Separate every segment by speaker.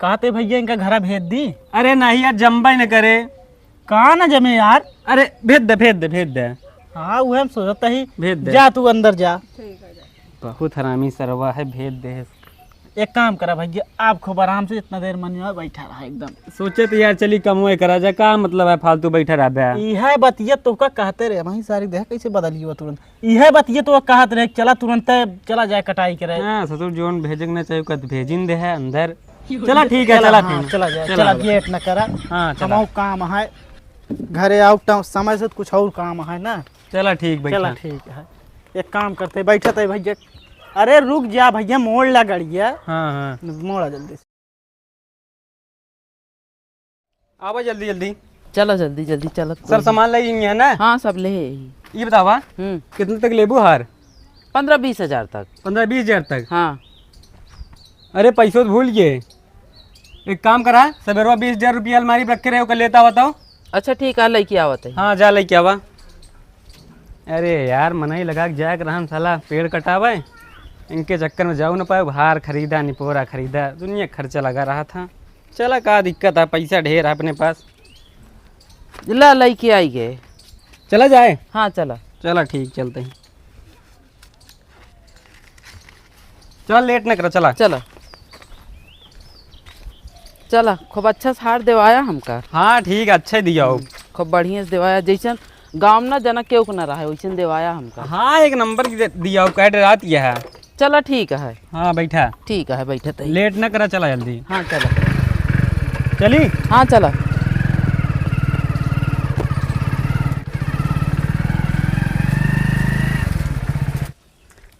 Speaker 1: कहते भैया इनका घर भेज दी।
Speaker 2: अरे नहीं यार, जम्बा न करे।
Speaker 1: कहाँ ना जमे यार।
Speaker 2: अरे भेज दे।
Speaker 1: हाँ वो हम सोचता ही।
Speaker 2: भेज दे।
Speaker 1: जा तू अंदर जा।
Speaker 2: बहुत हरामी सरवा है, भेज दे।
Speaker 1: एक काम करा भैया, आप खूब आराम से इतना देर मन में बैठा रहा एकदम।
Speaker 2: सोचे तो यार चली कमोए करा जा, का मतलब है फालतू बैठा रहा।
Speaker 1: यह बतिया तो का कहते रहे वही सारी देख कैसे बदली हुआ तुरंत। यह बतिया तो कहते रहे चला तुरंत चला जाए कटाई करे।
Speaker 2: हाँ ससुर जोन भेजक ना चाहिए कद भेजिन दे है अंदर। चला ठीक है, चला फिर
Speaker 1: चला जाए। चला गेट न करा।
Speaker 2: हाँ
Speaker 1: हम काम है घरे आओ समय से कुछ और काम है ना।
Speaker 2: चला ठीक भाई।
Speaker 1: चला ठीक है, एक काम करते बैठते भैया। अरे रुक जा भैया, मोड़ ला गड़िया।
Speaker 2: हाँ
Speaker 1: मोड़ा जल्दी से।
Speaker 2: आवा जल्दी।
Speaker 3: चलो जल्दी चलो।
Speaker 2: सब सामान ले है ना?
Speaker 3: हाँ सब ले।
Speaker 2: ये बतावा कितने तक लेबू हार?
Speaker 3: 15-20 हजार तक।
Speaker 2: 15-20 हजार तक?
Speaker 3: हाँ।
Speaker 2: अरे पैसों तो भूल गए। एक काम करा, सवेरवा 20 हजार रुपया अलमारी रख के रहे, कल लेता हुआ तो।
Speaker 3: अच्छा ठीक है, लेके आवत है।
Speaker 2: हाँ जा लेके आवा। अरे यार मन ही लगा जाए रहन साला पेड़ कटावे, इनके चक्कर में जाऊ ना पाए। हार खरीदा, निपोरा खरीदा, दुनिया खर्चा लगा रहा था। चला का दिक्कत है, पैसा ढेर है अपने पास।
Speaker 3: ला लेके आई गए।
Speaker 2: चला जाए?
Speaker 3: हाँ चला।
Speaker 2: चला ठीक, चलते हैं। चल लेट न करो, चला
Speaker 3: चला। खूब अच्छा से हार देवाया हमका।
Speaker 2: हाँ ठीक है, अच्छा दिया हो।
Speaker 3: खूब बढ़िया से देवाया, जैसन गाँव ना जना केहू को ना रहा वैसन देवाया हमका।
Speaker 2: हाँ एक नंबर की दिया हो, कह रात यह है।
Speaker 3: चला ठीक है।
Speaker 2: हाँ बैठा।
Speaker 3: ठीक है बैठे तो
Speaker 2: लेट न करा, चला जल्दी।
Speaker 3: हाँ चला।
Speaker 2: चली?
Speaker 3: हाँ चला।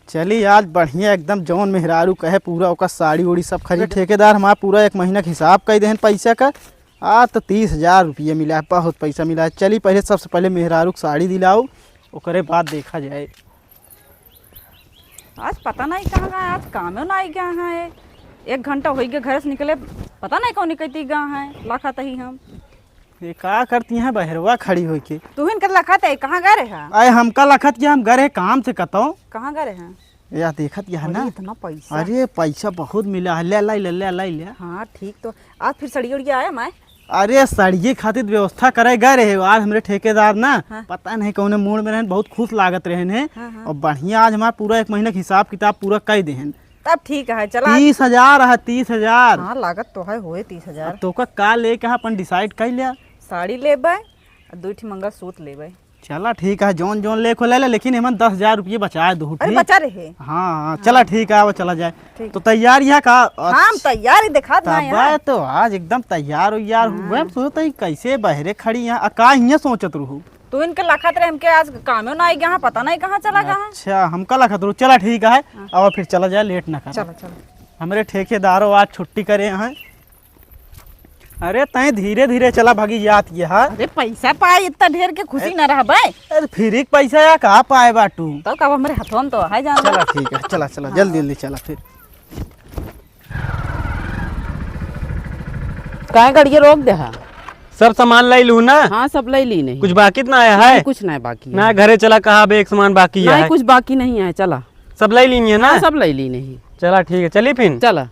Speaker 1: चली आज बढ़िया एकदम जौन मेहरारू कहे पूरा ओका साड़ी उड़ी सब खरीद। ठेकेदार हमारा पूरा 1 महीना का हिसाब कर देहन पैसा का। तो 30 हजार रुपये मिला है, बहुत पैसा मिला है। चली पहले सबसे पहले मेहरारू को साड़ी दिलाओ, ओकरे बाद देखा जाए।
Speaker 4: आज पता नहीं कहाँ गए, आज कामों नहीं गया है। 1 घंटा हो गया घर से निकले, पता नहीं कौन निकलती गया है। लखत ही हम
Speaker 1: ये का करती हैं बहरवा खड़ी हो के।
Speaker 4: तू हिन कर लखत है, कहाँ गए रहे?
Speaker 1: आए हमका लखत क्या, हम गए रहे काम से कतो।
Speaker 4: कहाँ गए रहे?
Speaker 1: या देखत यह ना
Speaker 4: इतना पैसा।
Speaker 1: अरे पैसा बहुत मिला है, ले ले।
Speaker 4: हाँ ठीक, तो आज फिर सड़ी उड़िया आया मैं।
Speaker 1: अरे सड़िए खातिर व्यवस्था करे गए रहे आज हमरे ठेकेदार ना।
Speaker 4: हाँ।
Speaker 1: पता नहीं कौन मूड में रहन, बहुत खुश लागत रहे हैं।
Speaker 4: हाँ।
Speaker 1: और बढ़िया आज हमारा पूरा 1 महीना का हिसाब किताब पूरा कर देहन।
Speaker 4: तब ठीक है, चला।
Speaker 1: 30 हजार है, 30 हजार।
Speaker 4: हाँ लागत तो है, हुए 30 हजार।
Speaker 1: तो का ले के अपन डिसाइड कर लिया।
Speaker 4: साड़ी लेबै और 2 मंगलसूत्र लेबै।
Speaker 1: चला ठीक है, जौन ले खो ले, लेकिन हमें 10 हजार रुपये बचाए दो।
Speaker 4: अरे बचा रहे।
Speaker 1: हाँ चला ठीक है, वो चला जाए। तो तैयार यहाँ का?
Speaker 4: हाँ तैयार ही दिखा दे।
Speaker 1: तो आज एकदम तैयार हो यार। हुए सोचता ही कैसे बहरे खड़ी यहाँ का यहाँ सोचत रहू।
Speaker 4: तू इनके लखत रहे, हमके आज कामों ना आई गया, पता नहीं कहाँ चला गया।
Speaker 1: अच्छा हमका लखत रहू। चला ठीक है, और फिर चला जाए, लेट ना कर।
Speaker 4: चलो।
Speaker 1: हमारे ठेकेदारों आज छुट्टी करे हैं। अरे तय धीरे धीरे चला भागी याद ये।
Speaker 4: अरे पैसा पाए इतना ढेर के खुशी न रहा भाई।
Speaker 1: अरे फिर एक पैसा या कहा पाए बाटू।
Speaker 4: तो कब हमारे हाथों में तो है जान।
Speaker 1: चला ठीक है, चला जल्दी चला। फिर
Speaker 3: काहे गाड़िया रोक दे? हाँ
Speaker 2: सब सामान लाई लू ना?
Speaker 3: हाँ सब ले ली। नहीं
Speaker 2: कुछ बाकी तो ना आया है?
Speaker 3: कुछ नहीं बाकी
Speaker 2: ना घरे चला, कहा बे एक सामान बाकी है?
Speaker 3: नहीं कुछ बाकी नहीं है। चला
Speaker 2: सब लाई ली है ना?
Speaker 3: हाँ, सब ले ली। नहीं
Speaker 2: चला ठीक है, चली फिर।
Speaker 3: चला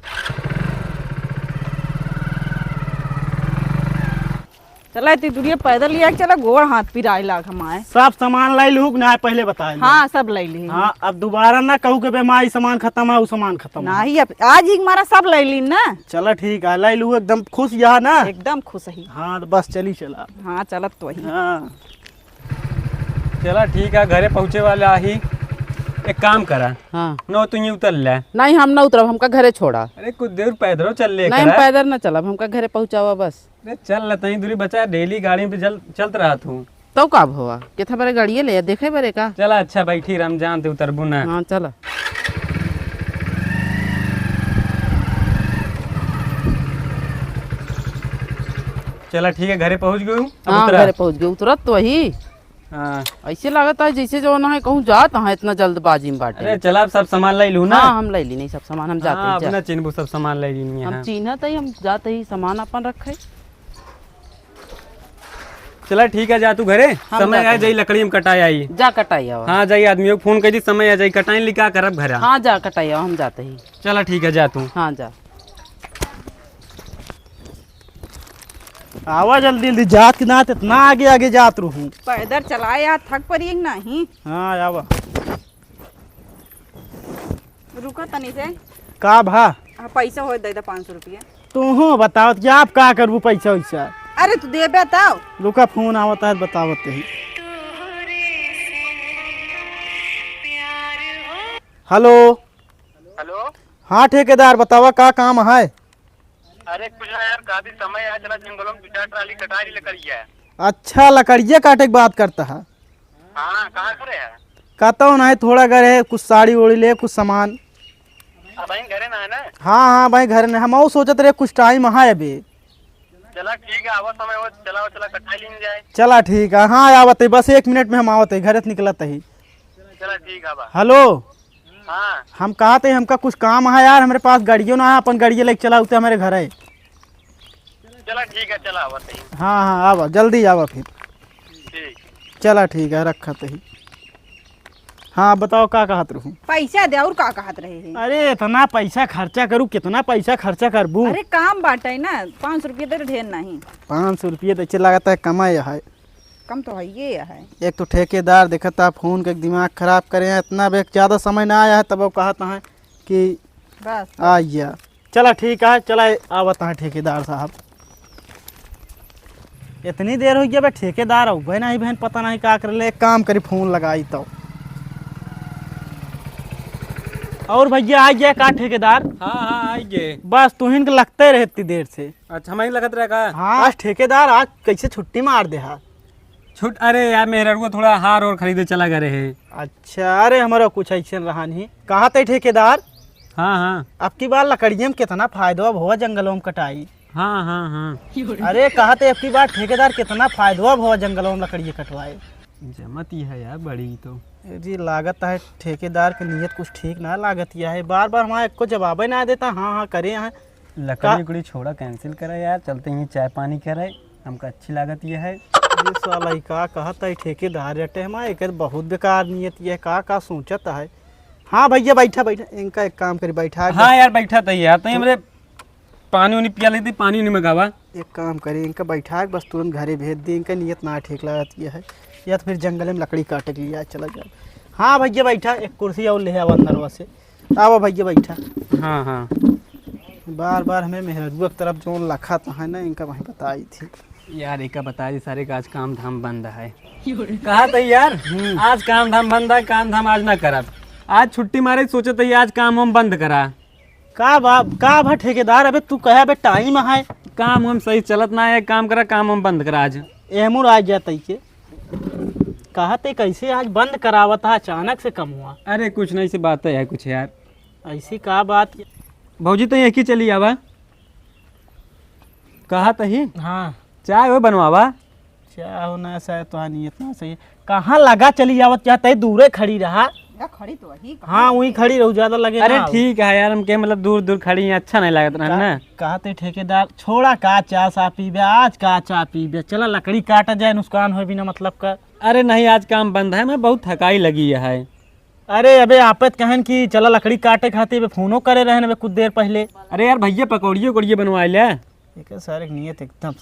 Speaker 4: चला इतनी दूरी पैदल लिया, चला गोड़ हाथ पिराए लाग हमारे।
Speaker 1: सब सामान लाई लू ना पहले बताए।
Speaker 4: हाँ सब ले ली।
Speaker 1: हाँ अब दोबारा ना कहू के बेमारी सामान खत्म है, वो सामान खत्म है।
Speaker 4: नहीं अब आज ही हमारा सब ले ली ना।
Speaker 1: चला ठीक है, लाई लू एकदम खुश यहाँ ना।
Speaker 4: एकदम खुश ही।
Speaker 1: हाँ तो बस चली चला।
Speaker 4: हाँ चलत तो ही।
Speaker 1: हाँ
Speaker 2: चला ठीक है, घरे पहुँचे वाला ही। एक काम करा,
Speaker 3: हाँ
Speaker 2: नो तू ही उतर ले।
Speaker 3: नहीं हम ना उतरब, हमका घरे छोड़ा।
Speaker 2: अरे कुछ देर पैदल चल ले।
Speaker 3: नहीं हम पैदल ना चलब, हमका घरे पहुँचावा बस।
Speaker 2: अरे चल लेता ही दूरी बचा, डेली गाड़ी पे चलत रहा तू।
Speaker 3: तो कब हुआ कितना बड़े गाड़िए ले देखे बरे का।
Speaker 2: चला अच्छा बैठी रमजान ते उतरबू ना।
Speaker 3: हाँ चला।
Speaker 2: चला ठीक है, घरे पहुँच गई।
Speaker 3: हाँ घरे पहुँच गए, उतरत तो वही।
Speaker 2: हाँ
Speaker 3: ऐसे लागत है जैसे जो ना है कहूँ जात है इतना जल्दबाजी में बाटे।
Speaker 2: अरे चला सब सामान लाई लू ना।
Speaker 3: हाँ हम ले ली नहीं सब सामान, हम जाते
Speaker 2: हाँ,
Speaker 3: हैं।
Speaker 2: अपना चिन्हबू सब सामान लाई ली है।
Speaker 3: हम चिन्हत ही, हम जाते ही सामान अपन रखे।
Speaker 2: चला ठीक है, जा तू घरे। समय आ जाई, लकड़ी में कटाई आई।
Speaker 3: जा कटाई आओ।
Speaker 2: हाँ जाई, आदमियों को फोन कर दी, समय आ जाई, कटाई लिखा करब घर।
Speaker 3: हाँ जा कटाई आओ, हम जाते ही।
Speaker 2: चला ठीक है, जा तू।
Speaker 3: हाँ जा।
Speaker 1: आवा जल्दी जल्दी, जात के नात इतना आगे आगे जात रहूँ।
Speaker 4: पैदल चलाए यार, थक पड़ी नहीं।
Speaker 1: हाँ आवा।
Speaker 4: रुको तनी से।
Speaker 1: का भा
Speaker 4: पैसा हो दे 500 रुपया।
Speaker 1: तू बताओ कि आप का करबू पैसा वैसा।
Speaker 4: अरे तू दे बताओ।
Speaker 1: रुका फोन आवता है बतावत ही। हेलो।
Speaker 5: हेलो।
Speaker 1: हाँ ठेकेदार बतावा का काम है।
Speaker 5: अरे कुछ ना यार, काफी समय है, चला जंगलों में 2-4 ट्राली कटारी लकड़ी है।
Speaker 1: अच्छा लकड़िया काटे की बात करता है।
Speaker 5: हाँ कहाँ खड़े है?
Speaker 1: कहता हूँ ना थोड़ा घर है, कुछ साड़ी ओड़ी ले कुछ सामान।
Speaker 5: अब भाई घरे ना है ना?
Speaker 1: हाँ हाँ भाई घर में हम सोचते रहे कुछ टाइम है अभी।
Speaker 5: चला ठीक है, आवा समय हो, चला चला कटाई लीन जाए।
Speaker 1: चला ठीक है। हाँ आवत है, बस 1 मिनट में हम आवत है, घर से निकलत ही।
Speaker 5: चला ठीक है बा।
Speaker 1: हेलो।
Speaker 5: हाँ
Speaker 1: हम कहते हैं हमका कुछ काम है यार, हमारे पास गाड़ियों ना है, अपन गाड़िया लेके चला उते हमारे घर है।
Speaker 5: चला ठीक है, चला आवा सही।
Speaker 1: हाँ हाँ आवा जल्दी आवा फिर।
Speaker 5: ठीक।
Speaker 1: चला ठीक है रखत ही। हाँ बताओ का कहत रहूँ।
Speaker 4: पैसा दे और का कहत रहे हैं।
Speaker 1: अरे इतना पैसा खर्चा करूँ, कितना पैसा खर्चा करबू।
Speaker 4: अरे काम बाटे ना, 500 रुपया दे ढेर नहीं।
Speaker 1: 500 रुपये तो अच्छे लगता है कमाए है।
Speaker 4: कम तो है ये है।
Speaker 1: एक तो ठेकेदार देखता फोन के दिमाग खराब करे हैं, इतना भी ज़्यादा समय ना आया है तब वो कहता है कि
Speaker 4: बस
Speaker 1: आइया। चला ठीक है, चला आवता है ठेकेदार साहब। इतनी देर हो गया भाई, ठेकेदार हो भाई नहीं बहन पता नहीं क्या कर ले। एक काम करी फोन लगाई तो। और भैया आ गया का ठेकेदार।
Speaker 2: हाँ हाँ आइए।
Speaker 1: बस तुहिन के लगते रहे इतनी देर से।
Speaker 2: अच्छा हमें लगत रहा का।
Speaker 1: हाँ आज ठेकेदार आज कैसे छुट्टी मार दे हा।
Speaker 2: छुट अरे यार मेहरा को थोड़ा हार और खरीदे चला गए है।
Speaker 1: अच्छा अरे हमारा कुछ ऐसा रहा नहीं। कहा थे ठेकेदार
Speaker 2: हाँ हाँ
Speaker 1: अब की बार लकड़ियों में कितना फायदा हुआ जंगलों में कटाई।
Speaker 2: हाँ हाँ हाँ
Speaker 1: अरे कहा थे अब की बार ठेकेदार कितना फायदा हुआ जंगलों में लकड़ी कटवाए।
Speaker 2: जमत ही है यार बड़ी तो।
Speaker 1: जी लागत है ठेकेदार की नीयत कुछ ठीक ना लागत यह है, बार बार हमारे को जवाब ही ना देता। हाँ हाँ करे हैं।
Speaker 2: लकड़ी उकड़ी छोड़ा कैंसिल करे यार, चलते ही चाय पानी करे, हमको अच्छी लागत ये है।
Speaker 1: ये साला ही का कहता है ठेकेदार रटे हमारे एक बहुत बेकार नीयत ये का सोचता है। हाँ भैया बैठा बैठा, इनका एक काम करी बैठा।
Speaker 2: हाँ यार बैठा था यार, तो मेरे पानी उनी पिया लेती, पानी उनी मंगावा।
Speaker 1: एक काम करी इनका बैठा बस तुरंत घरे भेज दी। इनका नीयत ना ठीक लागत ये है, या तो फिर जंगल में लकड़ी काटे के लिए चला जाए। हाँ भैया बैठा, एक कुर्सी और ले आवा अंदर से। आओ भैया बैठा।
Speaker 2: हाँ हाँ
Speaker 1: बार बार हमें मेहरबूब की तरफ जो लखा था है ना, इनका वहीं बताई थी
Speaker 2: यार। एक बता दी सारे का आज काम धाम बंद है। कहा था यार आज काम धाम बंद है, काम धाम आज ना करा। आज छुट्टी मारे सोचे थे आज काम हम बंद करा।
Speaker 1: का भा ठेकेदार अबे तू कहे अबे टाइम है,
Speaker 2: काम हम सही चलत ना है, काम करा काम हम बंद करा आज।
Speaker 1: एमुर आ जाता के कहते कैसे आज बंद करावा था, अचानक से कम हुआ।
Speaker 2: अरे कुछ नहीं सी बात है यार, कुछ यार
Speaker 1: ऐसी का बात।
Speaker 2: भौजी तो एक ही चली आवा। कहा तही
Speaker 1: हाँ
Speaker 2: चाय वो बनवावा।
Speaker 1: क्या होना शायद तो नीयत ना सही। कहाँ लगा चली आवत चाहते दूरे खड़ी रहा।
Speaker 4: खड़ी तो वही।
Speaker 1: हाँ वही खड़ी रहू ज्यादा लगे।
Speaker 2: अरे ठीक है यार, हम के मतलब दूर दूर खड़ी हैं, अच्छा नहीं लगता है ना।
Speaker 1: कहते ठेकेदार छोड़ा का चा सा पीबे, आज का चा पीबे, चला लकड़ी काटा जाए नुकसान हो बिना मतलब का।
Speaker 2: अरे नहीं आज काम बंद है, मैं बहुत थकाई लगी है।
Speaker 1: अरे अबे आपत कहन की चला लकड़ी काटे खाते फोनो करे रहे कुछ देर पहले।
Speaker 2: अरे यार भैया पकौड़िए उकौड़िए बनवा ले।
Speaker 1: एक सर एक नीयत एकदम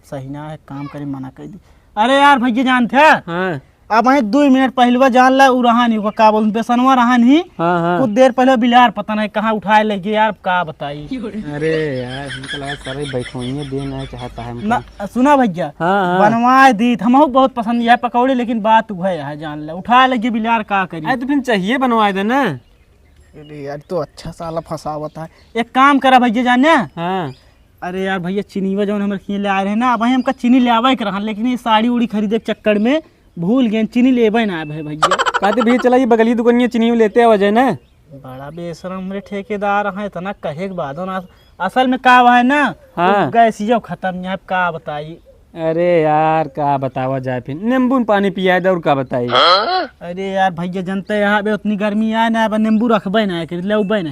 Speaker 1: सही ना है, काम करे मना कर दी। अरे यार भैया जानते हैं
Speaker 2: हाँ
Speaker 1: अब वहीं 2 मिनट पहले जान ला उ रहा नहीं का बोल बेसनवा रहा नहीं।
Speaker 2: हाँ हाँ
Speaker 1: कुछ देर पहले बिलार पता नहीं कहाँ उठाए लगे यार का बताई।
Speaker 2: अरे यार हमको लगा सारे बैठोइए देना चाहता है हमको।
Speaker 1: ना सुना भैया
Speaker 2: हाँ हाँ
Speaker 1: बनवा दी हमको बहुत पसंद है पकौड़े, लेकिन बात वह है जान ला उठाए लगे बिलार का करी।
Speaker 2: अरे तो फिर चाहिए बनवा दे ना।
Speaker 1: अरे यार तो अच्छा साला फंसावत है। एक काम करा भैया जाने।
Speaker 2: हाँ
Speaker 1: अरे यार भैया चीनीवा जो हमारे खींच ले आए रहे ना, वही हमका चीनी ले आवा के रहा, लेकिन ये साड़ी उड़ी खरीदे के चक्कर में भूल गए चीनी लेबे ना भाई भैया।
Speaker 2: कहते भैया चला ये बगली दुकानिया चीनी लेते आ वजह ना।
Speaker 1: बड़ा बेशरम मेरे ठेकेदार है, इतना कहे के बाद ना असल में का है ना।
Speaker 2: हाँ।
Speaker 1: गैसिया खत्म यहाँ का बताई।
Speaker 2: अरे यार का बतावा जाए, फिर नींबू में पानी पिया दे और का बताई।
Speaker 1: अरे यार भैया जनते यहाँ पे उतनी गर्मी आए ना, नींबू रखबे ना लेबे नहीं।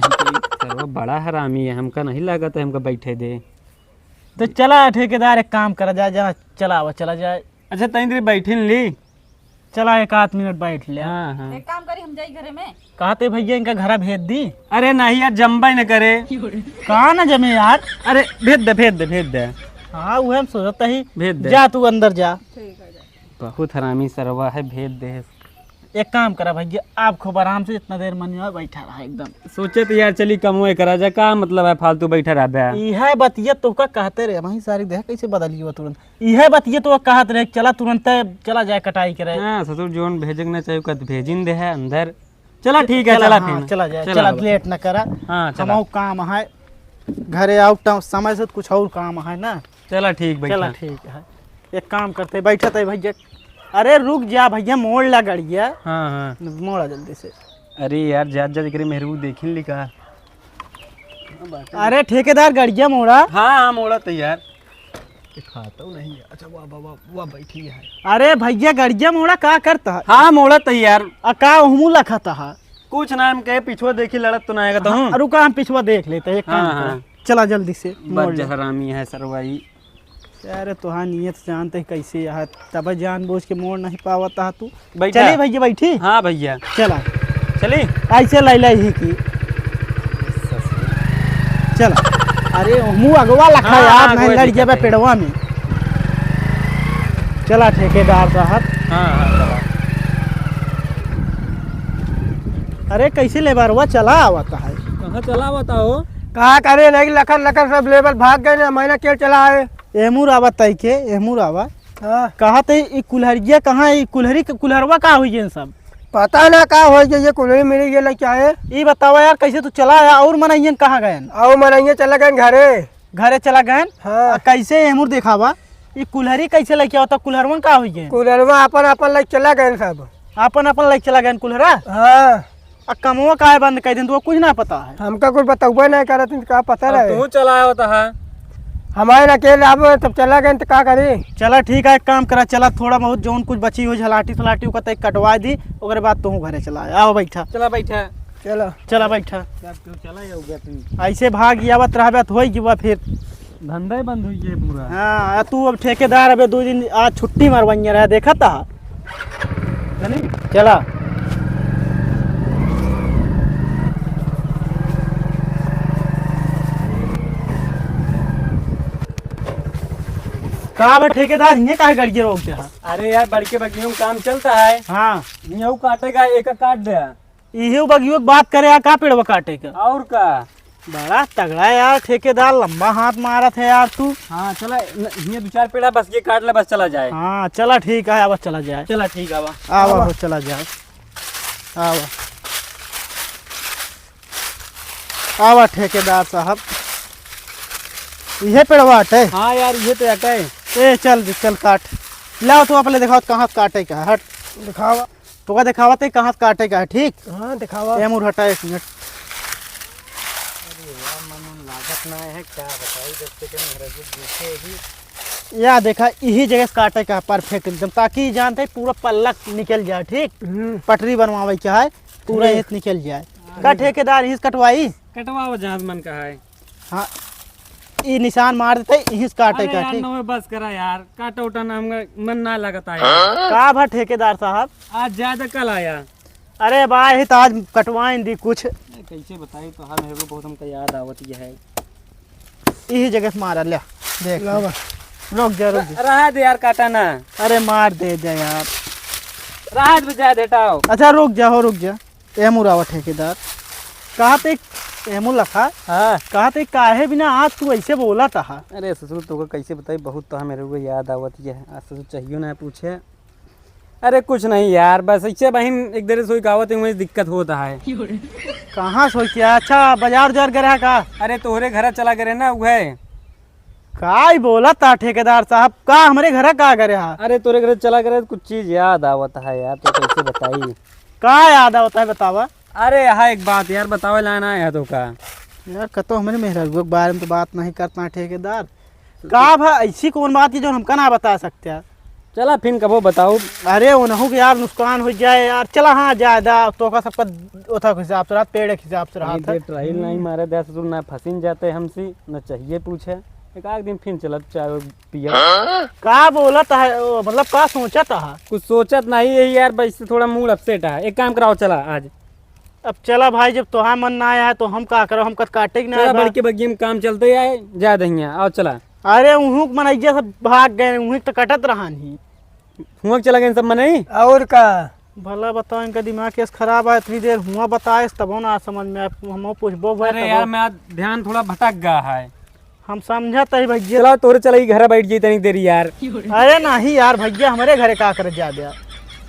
Speaker 2: चलो बड़ा हरामी है, हमका नहीं लागत है हमका बैठे दे।
Speaker 1: तो चला ठेकेदार एक काम करा जाए जहाँ चला जाए।
Speaker 2: अच्छा तनी देर बैठी ली।
Speaker 1: चला 1 मिनट बैठ ले।
Speaker 2: हाँ हाँ
Speaker 4: एक काम करी हम जाई घरे में।
Speaker 1: कहते भैया इनका घर भेज दी।
Speaker 2: अरे नहीं यार जम्बा ही न करे।
Speaker 1: कहाँ ना जमे यार।
Speaker 2: अरे भेज दे भेज दे भेज दे।
Speaker 1: हाँ वह हम सोचता ही
Speaker 2: भेज दे।
Speaker 1: जा तू अंदर जा।
Speaker 2: बहुत हरामी सरवा है, भेज दे।
Speaker 1: एक काम करा भैया, आप खूब आराम से इतना देर मन में बैठा रहा एकदम।
Speaker 2: सोचे तो यार चली कमोए करा जा, का मतलब है फालतू बैठा रहा बे।
Speaker 1: यह बतिया तो का कहते रहे वही सारी देख कैसे बदली हुआ तुरंत। यह बतिया तो कहते रहे चला तुरंत चला जाए कटाई करे।
Speaker 2: हाँ ससुर जोन भेजक ना चाहिए कद भेजिन दे है अंदर। चला ठीक है, चला
Speaker 1: हाँ,
Speaker 2: फिर
Speaker 1: चला जाए, चला लेट न करा।
Speaker 2: हाँ चला
Speaker 1: हमाऊ काम है घरे आउट समय से कुछ और काम है ना।
Speaker 2: चला ठीक भाई।
Speaker 1: चला ठीक है, एक काम करते बैठा थे भैया। अरे रुक जा भैया, मोड़ ला गड़िया।
Speaker 2: हाँ हाँ।
Speaker 1: मोड़ा जल्दी से।
Speaker 2: अरे यार जात जात करे मेहरू देखिन लिखा।
Speaker 1: अरे ठेकेदार गड़िया मोड़ा।
Speaker 2: हाँ हाँ मोड़ा तैयार।
Speaker 1: खाता नहीं। अच्छा वाह बैठी है। अरे भैया गड़िया मोड़ा का करता है?
Speaker 2: हाँ मोड़ा तैयार।
Speaker 1: का हमू लखता है
Speaker 2: कुछ ना हम कहे पिछुआ देखी लड़त तो ना आएगा तो हूँ।
Speaker 1: रुका हम पिछवा देख लेते हैं। एक काम
Speaker 2: हाँ,
Speaker 1: करो।
Speaker 2: हाँ।
Speaker 1: चला जल्दी से मोड़
Speaker 2: बस
Speaker 1: ले।
Speaker 2: हरामी है सरवाई।
Speaker 1: अरे तुहार नियत जानते है कैसे है, तब जान बूझ के मोड़ नहीं पावता तू।
Speaker 2: बैठा?
Speaker 1: चलिए भैया बैठी।
Speaker 2: हाँ भैया
Speaker 1: चला
Speaker 2: चली।
Speaker 1: ऐसे लै ही की। चला। अरे मुँह अगवा लखा
Speaker 2: हाँ,
Speaker 1: यार,
Speaker 2: हाँ,
Speaker 1: नहीं
Speaker 2: कोई
Speaker 1: लड़
Speaker 2: दिक्कत
Speaker 1: गया
Speaker 2: नहीं।
Speaker 1: पेड़वा में। चला ठेकेदार साहब।
Speaker 2: हाँ हाँ चला।
Speaker 1: अरे कैसे लेबरवा चला आवता है?
Speaker 2: कहाँ चला बताओ।
Speaker 6: कहा करे नहीं, लखन लखन सब लेबर भाग गए ना, मैंने क्या चला है।
Speaker 1: एमूर आवत तई के एमूर आवा।
Speaker 6: हाँ,
Speaker 1: कहा ते ई कुल्हरिया कहाँ है? कुल्हरी कुल्हरवा का हुई है सब?
Speaker 6: पता ना का हो ये कुलरी मिली ये लग चाहे।
Speaker 1: ये बतावा यार कैसे तू चला आया? और मनैयन कहाँ गए?
Speaker 6: आओ मनइया चला गए घरे।
Speaker 1: घरे चला गए।
Speaker 6: हाँ,
Speaker 1: कैसे एमूर देखावा? ये कुल्हरी कैसे लेके आवता? कुल्हरवन का हुई है?
Speaker 6: कुलरवा अपन अपन लग चला गए सब।
Speaker 1: अपन अपन लेके चला गए कुल्हरा।
Speaker 6: हाँ,
Speaker 1: कमवा का है बंद कर दिन तो कुछ ना पता है।
Speaker 6: हमका कुछ बताऊबा नहीं करत, का पता रहे।
Speaker 2: तू चला होता है।
Speaker 6: हमारे अकेले अब तब चला गए तो का करे।
Speaker 1: चला ठीक है, एक काम करा, चला थोड़ा बहुत जौन कुछ बची हो झलाटी सलाटी ओकर तक कटवा दी, ओकर बाद तू घरे चला आओ। बैठा
Speaker 2: चला बैठा।
Speaker 6: चलो
Speaker 1: चला बैठा।
Speaker 2: चला होगा तुम।
Speaker 1: ऐसे भाग आवत रहबे तो होई जीवा फिर।
Speaker 2: धंधा ही बंद हुई है पूरा।
Speaker 1: हाँ तू अब ठेकेदार अबे 2 दिन आज छुट्टी मरवाइया रहा देखा था। चला कहा बे ठेकेदार ये काहे गड़िए रोकते हैं?
Speaker 2: अरे यार बड़के बगियों में काम चलता है।
Speaker 1: हाँ
Speaker 2: यू काटेगा एक काट दे।
Speaker 1: इहे बगियो के बात करे का पेड़वा काटे का?
Speaker 2: और का।
Speaker 1: बड़ा तगड़ा यार ठेकेदार, लंबा हाथ मारत है यार तू।
Speaker 2: हाँ चला ये 2-4 पेड़ा बस ये काट ले, बस चला जाए।
Speaker 1: हाँ चला ठीक है, अब चला जाए।
Speaker 2: चला ठीक है।
Speaker 1: आवा हो चला जाए। आवा आवा ठेकेदार साहब, यह पेड़वा है।
Speaker 2: हाँ यार ये तो एक है।
Speaker 1: ए चल चल काट लाओ। तो अपने दिखाओ कहाँ से काटे का है। हट
Speaker 6: दिखावा।
Speaker 1: तो दिखावा ते कहाँ से काटे का है। ठीक
Speaker 6: हाँ दिखावा।
Speaker 1: ये मुर हटा 1 मिनट। या देखा यही जगह से काटे का है परफेक्ट एकदम, ताकि जानते हैं पूरा पल्ला निकल जाए। ठीक पटरी बनवावे क्या है पूरा ये निकल जाए। का ठेकेदार यही से कटवाई।
Speaker 2: कटवाओ जहाँ मन का है।
Speaker 1: हाँ ये निशान मार देते यही से काटे
Speaker 2: अरे
Speaker 1: का।
Speaker 2: यार
Speaker 1: ठीक
Speaker 2: नवे बस करा यार, काटा उठा ना हमका मन ना लगता है।
Speaker 1: का भा ठेकेदार साहब?
Speaker 2: आज ज्यादा कल आया।
Speaker 1: अरे भाई तो आज कटवाएं दी कुछ।
Speaker 2: कैसे बताई तो हाँ मेरे को बहुत हमका याद आवत ये है।
Speaker 1: यही जगह से मारा ले देख।
Speaker 6: लावा।
Speaker 1: रुक जा रुक जा।
Speaker 2: रहा दे यार काटा ना।
Speaker 1: अरे मार दे दे यार।
Speaker 2: राहत बजा देटाओ।
Speaker 1: अच्छा रुक जा। एमू रावा ठेकेदार कहा पे एमू लखा।
Speaker 2: हाँ
Speaker 1: कहा ते काहे बिना आज तू ऐसे बोला था?
Speaker 2: अरे ससुर तो कैसे बताई, बहुत तो मेरे को याद आवत ये है। आज ससुर चाहिए ना पूछे। अरे कुछ नहीं यार, बस ऐसे बहन एक देर सोई गावत है, मुझे दिक्कत होता है।
Speaker 1: कहाँ सोच किया? अच्छा बाजार उजार गया का?
Speaker 2: अरे तोहरे घर चला करे ना वह।
Speaker 1: का ही बोला था ठेकेदार साहब? का हमारे घर का करे?
Speaker 2: अरे तोरे घर चला करे कुछ चीज याद आवत है यार, तो कैसे बताई।
Speaker 1: का याद होता है बतावा?
Speaker 2: अरे यहाँ एक बात यार बतावे लाना है तो का।
Speaker 1: यार कतो हमारे मेहरारू के बारे में तो बात नहीं करता ठेकेदार। का भा ऐसी कौन बात है जो हमका ना बता सकते यार?
Speaker 2: चला फिर कबो बताओ।
Speaker 1: अरे उन्हों के यार नुकसान हो जाए यार। चला हाँ ज्यादा तो का सबका उथा के हिसाब से रहा, पेड़ के हिसाब से रहा था।
Speaker 2: ट्रायल नहीं मारे दे ससुर, ना फंसिन जाते हमसे न चाहिए पूछे। एक आध दिन फिर चला चाय पिया।
Speaker 1: का बोला था मतलब का सोचा था?
Speaker 2: कुछ सोचत नहीं है यार, बस थोड़ा मूड अपसेट है। एक काम कराओ चला आज।
Speaker 1: अब चला भाई, जब तुहार मन ना आया है तो हम का करो? हम काटे के ना
Speaker 2: चला
Speaker 1: आए बा।
Speaker 2: बड़के बग्गी में काम चलते है, जा दहिया आओ चला।
Speaker 1: अरे उहूँ के मनैया सब भाग गए, उहें तो कटत रहा नहीं।
Speaker 2: हुआ चला गए सब मने।
Speaker 6: और का
Speaker 1: भला बताओ, इनका दिमाग केस खराब है। इतनी देर हुआ बताए तब ना समझ में हम पूछबो भाई।
Speaker 2: अरे यार मैं ध्यान थोड़ा भटक गया है।
Speaker 1: हम समझत है भैया।
Speaker 2: चला तोरे चला घर बैठ जाई तनी देरी यार।
Speaker 1: अरे नहीं यार भैया, हमारे घरे का कर जा दिया।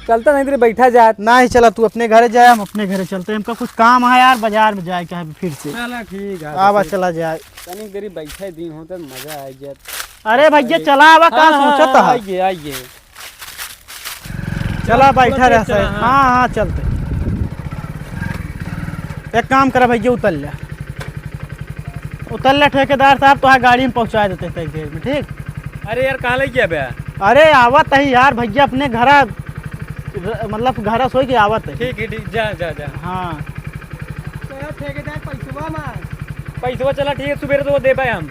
Speaker 2: चलता नहीं तेरे बैठा जात।
Speaker 1: नहीं चला, तू अपने घरे जाए, हम अपने घरे चलते हैं। हमका कुछ काम है यार, बाजार में जाए क्या है फिर से।
Speaker 2: चला ठीक है।
Speaker 1: आवा चला जाए।
Speaker 2: तनी देरी बैठे दिन हो तो मजा आ जात।
Speaker 1: अरे भैया चला आवा, कहाँ सोचत है।
Speaker 2: आइए आइए।
Speaker 1: चला बैठा रह सही। हाँ हाँ चलते। एक काम करा भैया, उतर ले ठेकेदार साहब, तो गाड़ी में पहुंचा देते कई देर में। ठीक।
Speaker 2: अरे यार कहाँ ले गया बे?
Speaker 1: अरे आवत है यार भैया, अपने घर मतलब घर सोई के आवत है।
Speaker 2: ठीक है ठीक, जा जा जा।
Speaker 1: हाँ
Speaker 6: ठेकेदार पैसा मार
Speaker 2: पैसा चला ठीक है, सुबह तो दे पाए हम।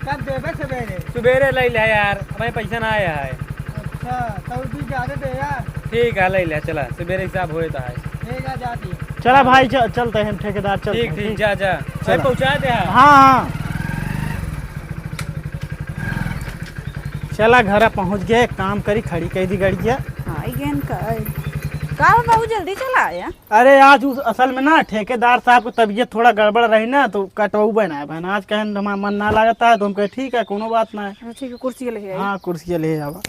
Speaker 6: कब देबे सवेरे?
Speaker 2: सुबेरे ले ले यार, हमें पैसा ना आया है।
Speaker 6: अच्छा तो भी ज्यादा दे यार।
Speaker 2: ठीक है ले ले, चला सुबेरे हिसाब होता है।
Speaker 6: ठीक है जाती।
Speaker 1: चला भाई चलते हैं ठेकेदार, चलते
Speaker 2: ठीक
Speaker 1: हैं।
Speaker 2: ठीक, जा जा भाई, पहुँचा दे।
Speaker 1: हाँ हाँ चला घर पहुंच गए। काम करी, खड़ी कही दी गाड़िया।
Speaker 4: आई गेन का बहुत जल्दी चला आया।
Speaker 1: अरे आज असल में ना ठेकेदार साहब की तबीयत थोड़ा गड़बड़ रही ना, तो कटवाऊ बनाए बहन। आज कहें हमारा मन ना लगता है, तो हम कहे ठीक है, कोनो बात ना है।
Speaker 4: ठीक है, कुर्सी ले आई।
Speaker 1: हाँ कुर्सी ले आवा।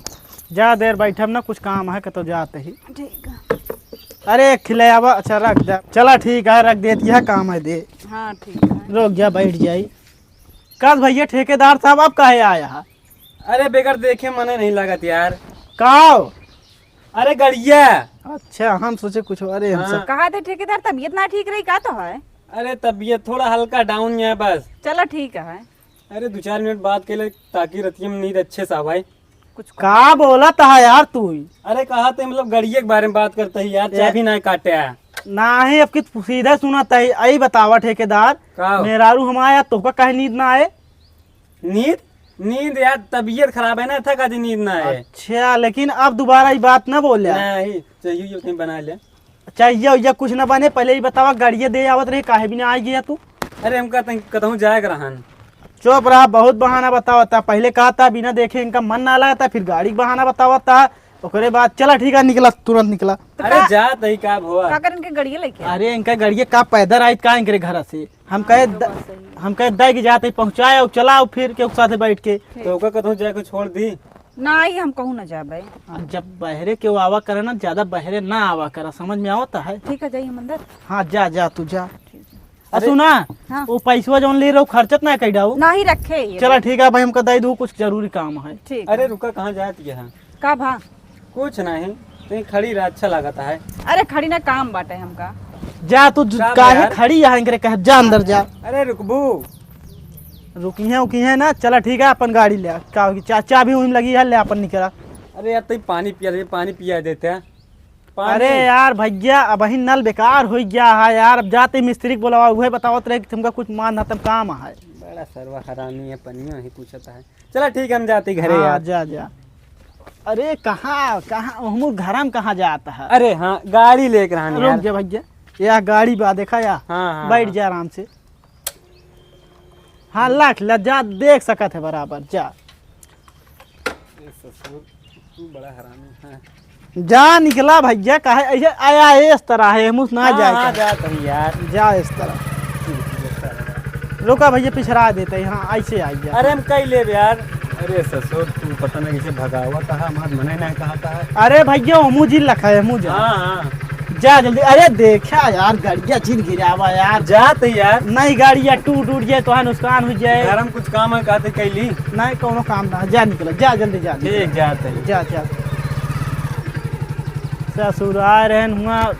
Speaker 1: जा देर बैठब ना, कुछ काम है तो जाते ही।
Speaker 4: ठीक है।
Speaker 1: अरे खिले आवा। अच्छा रख दे। चला ठीक है, रख देती है, काम है दे।
Speaker 4: हाँ ठीक है।
Speaker 1: रुक जा, बैठ जाई। कल भैया ठेकेदार साहब अब काहे आया है?
Speaker 2: अरे बेगर देखे मने नहीं लागत यार।
Speaker 1: काओ?
Speaker 2: अरे गड़िया।
Speaker 1: अच्छा हम सोचे कुछ। अरे हमसे
Speaker 4: कहा थे ठेकेदार तबीयत ना ठीक रही का तो है?
Speaker 2: अरे तबीयत थोड़ा हल्का डाउन है बस।
Speaker 4: चलो ठीक है।
Speaker 2: अरे 2-4 मिनट बात के लिए, ताकि रतिया में नींद अच्छे से आवाए।
Speaker 4: कुछ
Speaker 1: का बोला था यार तू?
Speaker 2: अरे कहा थे मतलब गड़िया के बारे में बात करते ही यार, चाय भी ना काटे है।
Speaker 1: नहीं अब कि सीधा सुना था। आई बतावा ठेकेदार,
Speaker 2: का
Speaker 1: मेहरारू हम आया तो कहे नींद ना आए?
Speaker 2: नींद नींद यार, तबीयत खराब है ना, था का नींद ना है।
Speaker 1: अच्छा लेकिन अब दोबारा ये बात ना बोले।
Speaker 2: नहीं चाहिए उतनी बना ले।
Speaker 1: चाहिए या कुछ ना बने, पहले ही बतावा। गाड़िया दे आवत रही, काहे भी ना आ गया तू?
Speaker 2: अरे हम कहता जाएगा रहन।
Speaker 1: चुप रहा, बहुत बहाना बतावा था। पहले कहा था बिना देखे इनका मन ना लगा था, फिर गाड़ी का बहाना बतावा था। ओकरे बाद चला ठीक है, निकला तुरंत निकला।
Speaker 2: अरे जा तही का हुआ।
Speaker 4: का करन के गड़िया लेके आ?
Speaker 1: अरे इनका गाड़िया का पैदल आई का इनके घर से। हम कहे दे के जाते पहुंचाए और चला, और फिर के साथ बैठ के।
Speaker 2: तो ओका कहता जाके छोड़ दी।
Speaker 4: ना ही हम कहूँ ना जाबे।
Speaker 1: जब बहरे के आवा करे ना, ज्यादा बहरे ना आवा करा, समझ में आवता है।
Speaker 4: ठीक है, जाइए मंदिर।
Speaker 1: हाँ जा जा तू जा। सुना
Speaker 4: हाँ।
Speaker 1: वो पैसा जो ले रहा खर्चत ना कही डाऊ।
Speaker 4: ना ही रखे ये।
Speaker 1: चला ठीक है भाई, हमका दे दू, कुछ जरूरी काम है।
Speaker 4: ठीक।
Speaker 2: अरे रुका, कहाँ जाती है?
Speaker 4: का भा?
Speaker 2: कुछ नहीं, कहीं खड़ी रहा, अच्छा लगता है।
Speaker 4: अरे खड़ी ना काम बाटे हमका।
Speaker 1: जा तू
Speaker 2: जा
Speaker 1: काहे
Speaker 2: यार।
Speaker 1: खड़ी यहाँ करे, कहे जा अंदर जा।
Speaker 2: अरे रुकबू।
Speaker 1: रुकी है ना। चला ठीक है, अपन गाड़ी ले का चाचा भी वहीं लगी है, ले अपन निकला।
Speaker 2: अरे यार तई पानी पिया दे, पानी पिया देते हैं।
Speaker 1: अरे यार भैया अब वही नल बेकार हो गया है यार। अब जाते मिस्त्री को बुलावा, वही बतावत रहे कि तुमका कुछ मान तुम काम है।
Speaker 2: बड़ा सर्वा हरामी है, पनिया ही पूछता है। चला ठीक है, हम जाते घरे
Speaker 1: हाँ,
Speaker 2: यार।
Speaker 1: जा जा। अरे कहाँ हम घर में कहाँ जाता है?
Speaker 2: अरे हाँ गाड़ी लेकर आने
Speaker 1: रुक
Speaker 2: यार।
Speaker 1: जा भैया, या गाड़ी बा देखा या।
Speaker 2: हाँ
Speaker 1: बैठ जा आराम से। हाँ लाख जा, देख सकत है बराबर। जा
Speaker 2: ससुर तू बड़ा हरामी है।
Speaker 1: जा निकला भैया, काहे ऐसे आया है इस तरह है, मुझ ना
Speaker 2: हाँ,
Speaker 1: जाए
Speaker 2: जाता ही यार।
Speaker 1: जा इस तरह। रुका भैया, पिछड़ा देते हैं। हाँ ऐसे आ गया।
Speaker 2: अरे हम कई ले यार। अरे ससुर तू पता नहीं कैसे भगावत है, हमार मने नहीं कहता है।
Speaker 1: अरे भैया मुझे लखा है मुझे।
Speaker 2: हाँ
Speaker 1: जा जल्दी। अरे देखा यार, गाड़िया चीन गिरावा यार।
Speaker 2: जाते यार।
Speaker 1: नहीं गाड़िया टूट जाए तो नुकसान हो जाए।
Speaker 2: घर में कुछ काम है, कहते कैली
Speaker 1: नहीं कोनो काम ना। जा निकला, जा जल्दी जा।
Speaker 2: ठीक जाते।
Speaker 1: जा जा। ससुराल रहन हुआ